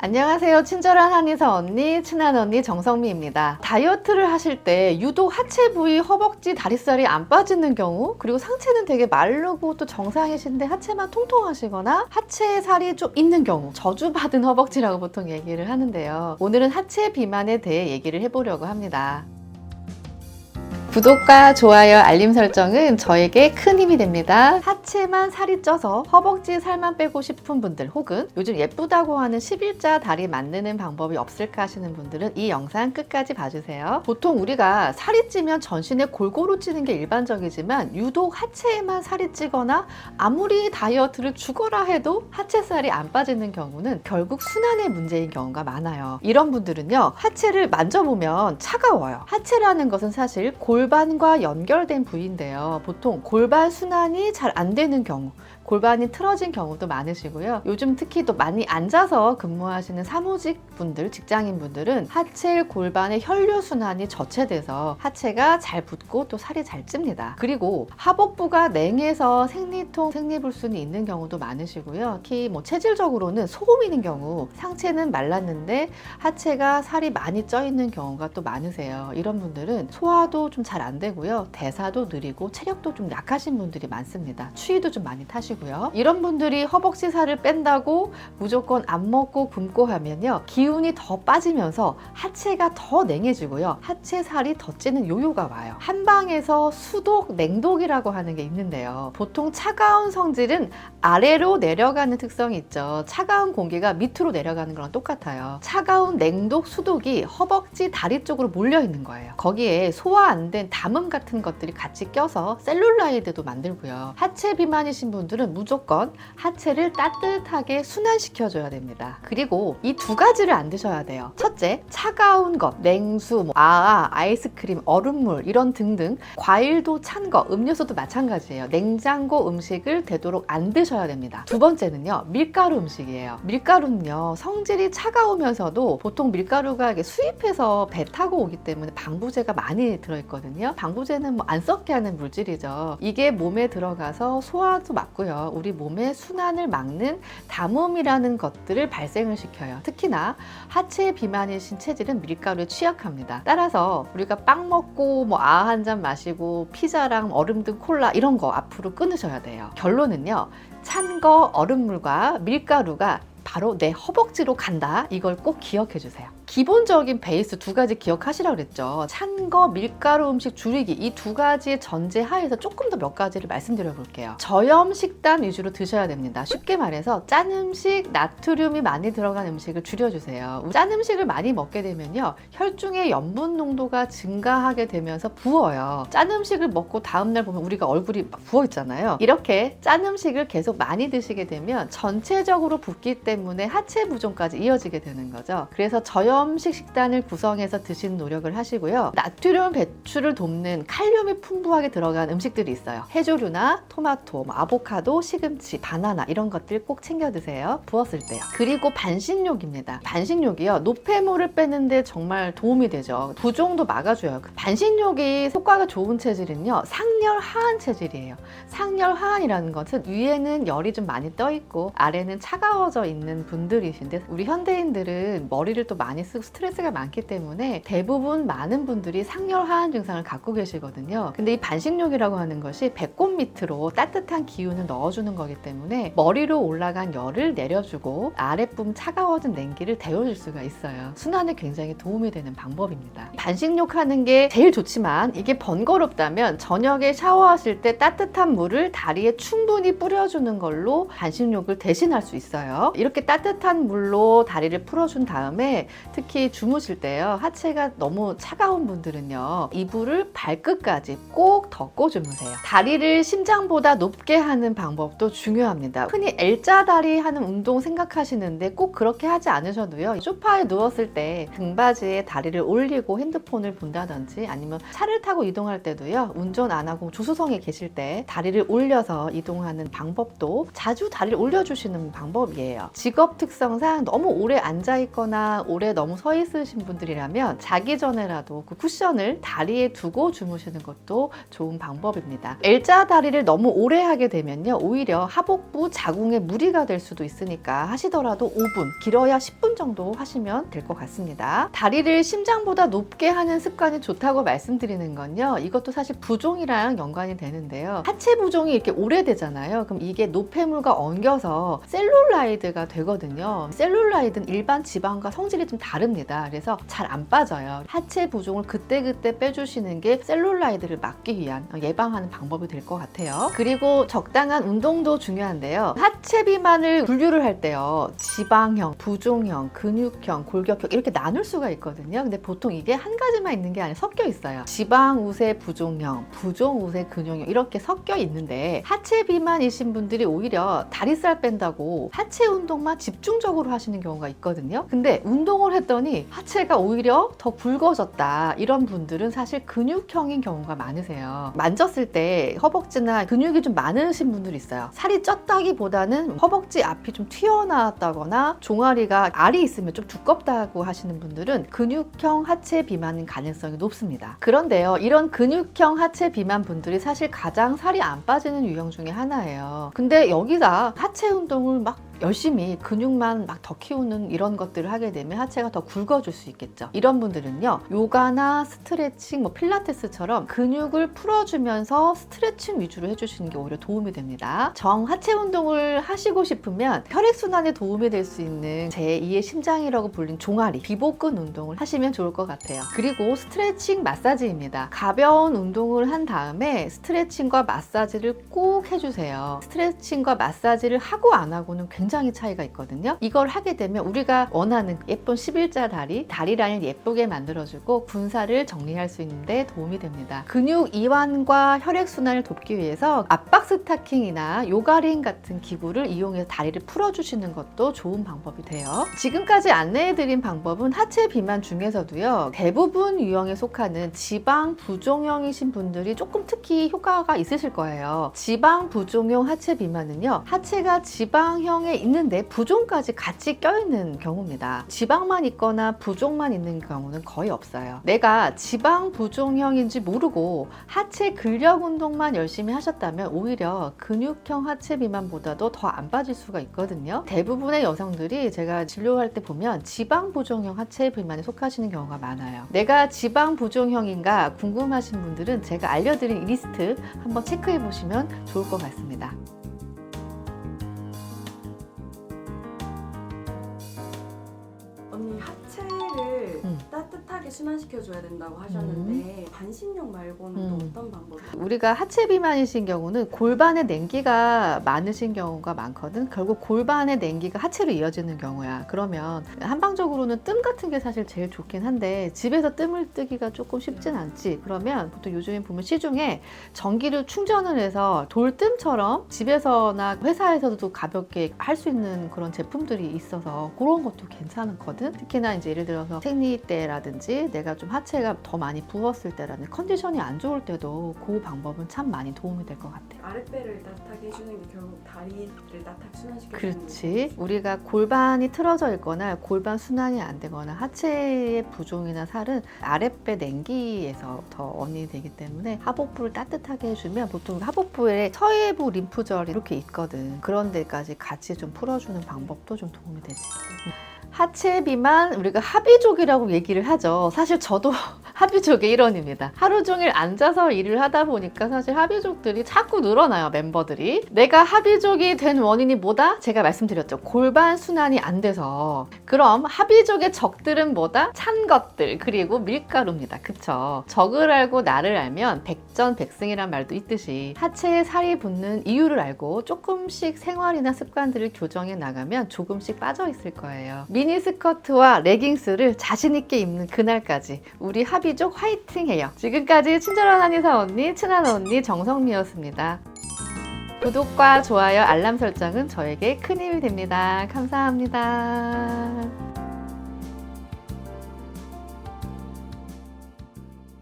안녕하세요. 친절한 한의사 언니, 친한 언니 정성미입니다. 다이어트를 하실 때 유독 하체 부위, 허벅지, 다리살이 안 빠지는 경우, 그리고 상체는 되게 마르고 또 정상이신데 하체만 통통하시거나 하체에 살이 좀 있는 경우, 저주받은 허벅지라고 보통 얘기를 하는데요. 오늘은 하체 비만에 대해 얘기를 해보려고 합니다. 구독과 좋아요, 알림 설정은 저에게 큰 힘이 됩니다. 하체만 살이 쪄서 허벅지 살만 빼고 싶은 분들, 혹은 요즘 예쁘다고 하는 11자 다리 만드는 방법이 없을까 하시는 분들은 이 영상 끝까지 봐주세요. 보통 우리가 살이 찌면 전신에 골고루 찌는 게 일반적이지만 유독 하체에만 살이 찌거나 아무리 다이어트를 죽어라 해도 하체살이 안 빠지는 경우는 결국 순환의 문제인 경우가 많아요. 이런 분들은요, 하체를 만져보면 차가워요. 하체라는 것은 사실 골반과 연결된 부위인데요. 보통 골반 순환이 잘 안 되는 경우, 골반이 틀어진 경우도 많으시고요. 요즘 특히 또 많이 앉아서 근무하시는 사무직 분들, 직장인 분들은 하체 골반의 혈류순환이 저체돼서 하체가 잘 붓고 또 살이 잘 찝니다. 그리고 하복부가 냉해서 생리통, 생리불순이 있는 경우도 많으시고요. 특히 체질적으로는 소음이는 경우, 상체는 말랐는데 하체가 살이 많이 쪄 있는 경우가 또 많으세요. 이런 분들은 소화도 좀 잘 안 되고요. 대사도 느리고 체력도 좀 약하신 분들이 많습니다. 추위도 좀 많이 타시고요. 이런 분들이 허벅지 살을 뺀다고 무조건 안 먹고 굶고 하면요, 기운이 더 빠지면서 하체가 더 냉해지고요, 하체 살이 더 찌는 요요가 와요. 한방에서 수독, 냉독이라고 하는 게 있는데요. 보통 차가운 성질은 아래로 내려가는 특성이 있죠. 차가운 공기가 밑으로 내려가는 거랑 똑같아요. 차가운 냉독, 수독이 허벅지, 다리 쪽으로 몰려 있는 거예요. 거기에 소화 안 된 담음 같은 것들이 같이 껴서 셀룰라이드도 만들고요. 하체 비만이신 분들은 무조건 하체를 따뜻하게 순환시켜줘야 됩니다. 그리고 이 두 가지를 안 드셔야 돼요. 첫째, 차가운 것, 냉수, 아이스크림, 얼음물 이런 등등 과일도 찬 거, 음료수도 마찬가지예요. 냉장고 음식을 되도록 안 드셔야 됩니다. 두 번째는요, 밀가루 음식이에요. 밀가루는요, 성질이 차가우면서도 보통 밀가루가 수입해서 배 타고 오기 때문에 방부제가 많이 들어있거든요. 방부제는 안 썩게 하는 물질이죠. 이게 몸에 들어가서 소화도 막고요, 우리 몸의 순환을 막는 담음이라는 것들을 발생을 시켜요. 특히나 하체 비만이신 체질은 밀가루에 취약합니다. 따라서 우리가 빵 먹고 한 잔 마시고 피자랑 얼음 등 콜라 이런 거 앞으로 끊으셔야 돼요. 결론은요, 찬 거, 얼음물과 밀가루가 바로 내 허벅지로 간다. 이걸 꼭 기억해 주세요. 기본적인 베이스 두 가지 기억하시라고 그랬죠. 찬 거, 밀가루 음식 줄이기, 이 두 가지의 전제 하에서 조금 더 몇 가지를 말씀드려 볼게요. 저염 식단 위주로 드셔야 됩니다. 쉽게 말해서 짠 음식, 나트륨이 많이 들어간 음식을 줄여주세요. 짠 음식을 많이 먹게 되면요, 혈중의 염분 농도가 증가하게 되면서 부어요. 짠 음식을 먹고 다음날 보면 우리가 얼굴이 막 부어 있잖아요. 이렇게 짠 음식을 계속 많이 드시게 되면 전체적으로 붓기 때문에 하체 부종까지 이어지게 되는 거죠. 그래서 저염식 식단을 구성해서 드시는 노력을 하시고요. 나트륨 배출을 돕는 칼륨이 풍부하게 들어간 음식들이 있어요. 해조류나 토마토, 아보카도, 시금치, 바나나 이런 것들 꼭 챙겨 드세요. 부었을 때요. 그리고 반식욕입니다. 반식욕이요, 노폐물을 빼는데 정말 도움이 되죠. 부종도 막아줘요. 반식욕이 효과가 좋은 체질은요, 상열 하한 체질이에요. 상열 하한이라는 것은 위에는 열이 좀 많이 떠 있고 아래는 차가워져 있는 분들이신데, 우리 현대인들은 머리를 또 많이 쓰고 스트레스가 많기 때문에 대부분 많은 분들이 상열 하한 증상을 갖고 계시거든요. 근데 이 반식욕이라고 하는 것이 배꼽 밑으로 따뜻한 기운을 넣어주는 거기 때문에 머리로 올라간 열을 내려주고 아랫부분 차가워진 냉기를 데워줄 수가 있어요. 순환에 굉장히 도움이 되는 방법입니다. 반식욕 하는 게 제일 좋지만 이게 번거롭다면 저녁에 샤워하실 때 따뜻한 물을 다리에 충분히 뿌려주는 걸로 반식욕을 대신할 수 있어요. 이렇게 따뜻한 물로 다리를 풀어준 다음에 특히 주무실 때요, 하체가 너무 차가운 분들은요, 이불을 발끝까지 꼭 덮고 주무세요. 다리를 심장보다 높게 하는 방법도 중요합니다. 흔히 L자 다리 하는 운동 생각하시는데 꼭 그렇게 하지 않으셔도요, 소파에 누웠을 때 등받이에 다리를 올리고 핸드폰을 본다든지 아니면 차를 타고 이동할 때도요, 운전 안 하고 조수석에 계실 때 다리를 올려서 이동하는 방법도 자주 다리를 올려주시는 방법이에요. 직업 특성상 너무 오래 앉아 있거나 오래 너무 서 있으신 분들이라면 자기 전에라도 그 쿠션을 다리에 두고 주무시는 것도 좋은 방법입니다. L자 다리를 너무 오래 하게 되면요, 오히려 하복부 자궁에 무리가 될 수도 있으니까 하시더라도 5분, 길어야 10분 정도 하시면 될 것 같습니다. 다리를 심장보다 높게 하는 습관이 좋다고 말씀드리는 건요, 이것도 사실 부종이랑 연관이 되는데요. 하체 부종이 이렇게 오래되잖아요. 그럼 이게 노폐물과 엉겨서 셀룰라이드가 되거든요. 셀룰라이드는 일반 지방과 성질이 좀 다릅니다. 그래서 잘 안 빠져요. 하체 부종을 그때그때 빼주시는 게 셀룰라이드를 막기 위한 예방하는 방법이 될 것 같아요. 그리고 적당한 운동도 중요한데요. 하체 비만을 분류를 할 때요, 지방형, 부종형, 근육형, 골격형 이렇게 나눌 수가 있거든요. 근데 보통 이게 한 가지만 있는 게 아니라 섞여 있어요. 지방 우세 부종형, 부종 우세 근육형 이렇게 섞여 있는데, 하체 비만이신 분들이 오히려 다리살 뺀다고 하체 운동만 집중적으로 하시는 경우가 있거든요. 근데 운동을 했더니 하체가 오히려 더 굵어졌다, 이런 분들은 사실 근육형인 경우가 많으세요. 만졌을 때 허벅지나 근육이 좀 많으신 분들이 있어요. 살이 쪘다기보다는 허벅지 앞이 좀 튀어나왔다거나 종아리가 알이 있으면 좀 두껍다고 하시는 분들은 근육형 하체 비만인 가능성이 높습니다. 그런데요, 이런 근육형 하체 비만 분들이 사실 가장 살이 안 빠지는 유형 중에 하나예요. 근데 여기다 하체 운동을 막 열심히 근육만 막 더 키우는 이런 것들을 하게 되면 하체가 더 굵어질 수 있겠죠. 이런 분들은요, 요가나 스트레칭, 필라테스처럼 근육을 풀어주면서 스트레칭 위주로 해주시는 게 오히려 도움이 됩니다. 정 하체 운동을 하시고 싶으면 혈액순환에 도움이 될 수 있는 제2의 심장이라고 불린 종아리, 비복근 운동을 하시면 좋을 것 같아요. 그리고 스트레칭 마사지입니다. 가벼운 운동을 한 다음에 스트레칭과 마사지를 꼭 해주세요. 스트레칭과 마사지를 하고 안 하고는 굉장히 차이가 있거든요. 이걸 하게 되면 우리가 원하는 예쁜 11자 다리 라인을 예쁘게 만들어주고 군살을 정리할 수 있는데 도움이 됩니다. 근육 이완과 혈액순환을 돕기 위해서 압박 스타킹이나 요가링 같은 기구를 이용해서 다리를 풀어주시는 것도 좋은 방법이 돼요. 지금까지 안내해드린 방법은 하체 비만 중에서도요, 대부분 유형에 속하는 지방 부종형이신 분들이 조금 특히 효과가 있으실 거예요. 지방 부종형 하체 비만은요, 하체가 지방형에 있는데 부종까지 같이 껴있는 경우입니다. 지방만 있거나 부종만 있는 경우는 거의 없어요. 내가 지방 부종형인지 모르고 하체 근력 운동만 열심히 하셨다면 오히려 근육형 하체 비만보다도 더 안 빠질 수가 있거든요. 대부분의 여성들이 제가 진료할 때 보면 지방 부종형 하체 비만에 속하시는 경우가 많아요. 내가 지방 부종형인가 궁금하신 분들은 제가 알려드린 이 리스트 한번 체크해 보시면 좋을 것 같습니다. 언니, 하체를 따뜻하게 순환시켜줘야 된다고 하셨는데 반신욕 말고는 또 어떤 방법이? 우리가 하체 비만이신 경우는 골반에 냉기가 많으신 경우가 많거든. 결국 골반의 냉기가 하체로 이어지는 경우야. 그러면 한방적으로는 뜸 같은 게 사실 제일 좋긴 한데 집에서 뜸을 뜨기가 조금 쉽진 않지. 그러면 보통 요즘에 보면 시중에 전기를 충전을 해서 돌뜸처럼 집에서나 회사에서도 가볍게 할 수 있는 그런 제품들이 있어서 그런 것도 괜찮거든. 특히나 이제 예를 들어서 생리 때라든지 내가 좀 하체가 더 많이 부었을 때라든지 컨디션이 안 좋을 때도 그 방법은 참 많이 도움이 될 것 같아요. 아랫배를 따뜻하게 해주는 게 결국 다리를 따뜻하게 순환시켜주는 그렇지. 우리가 골반이 틀어져 있거나 골반 순환이 안 되거나 하체의 부종이나 살은 아랫배 냉기에서 더 원인이 되기 때문에 하복부를 따뜻하게 해주면, 보통 하복부에 서해부 림프절이 이렇게 있거든. 그런 데까지 같이 좀 풀어주는 방법도 좀 도움이 되지. 하체 비만, 우리가 하비족이라고 얘기를 하죠. 사실 저도 하비족의 일원입니다. 하루 종일 앉아서 일을 하다 보니까 사실 하비족들이 자꾸 늘어나요, 멤버들이. 내가 하비족이 된 원인이 뭐다? 제가 말씀드렸죠. 골반 순환이 안 돼서. 그럼 하비족의 적들은 뭐다? 찬 것들, 그리고 밀가루입니다. 그쵸? 적을 알고 나를 알면 백전백승이란 말도 있듯이 하체에 살이 붙는 이유를 알고 조금씩 생활이나 습관들을 교정해 나가면 조금씩 빠져 있을 거예요. 미니스커트와 레깅스를 자신있게 입는 그날까지 우리 하비족 화이팅 해요. 지금까지 친절한 한의사 언니, 친한 언니 정성미였습니다. 구독과 좋아요, 알람 설정은 저에게 큰 힘이 됩니다. 감사합니다.